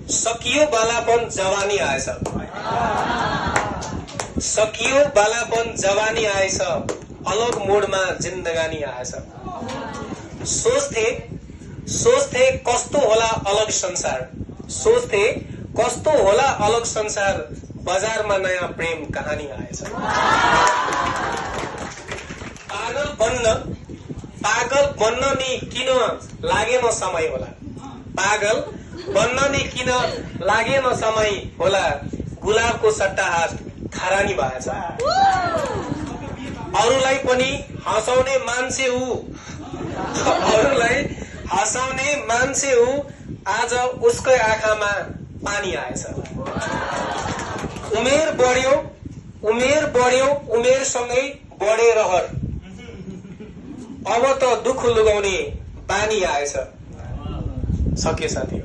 सकियो बालापन जवानी आएछ, सकियो बालापन जवानी आएछ, अलग मोडमा जिन्दगानी आएछ। सोच्थे कस्तो होला अलग संसार, सोच्थे कस्तो होला अलग संसार, बजारमा नयाँ प्रेम कहानी आएछ। पागल बन्न नि किन लागेन समय होला, पागल बन्न नि किन लागेन समय होला, गुलाबको सट्टा हात खरानी भएछ। अरूलाई पनि हँसाउने मान्छे ऊ, अरूलाई हँसाउने मान्छे ऊ, आज उसकै आँखामा पानी आएछ। उमेर बढ्यो उमेरसँगै बढे रहर, अब त दुख लुगाउने बानी आएछ। सके साथी।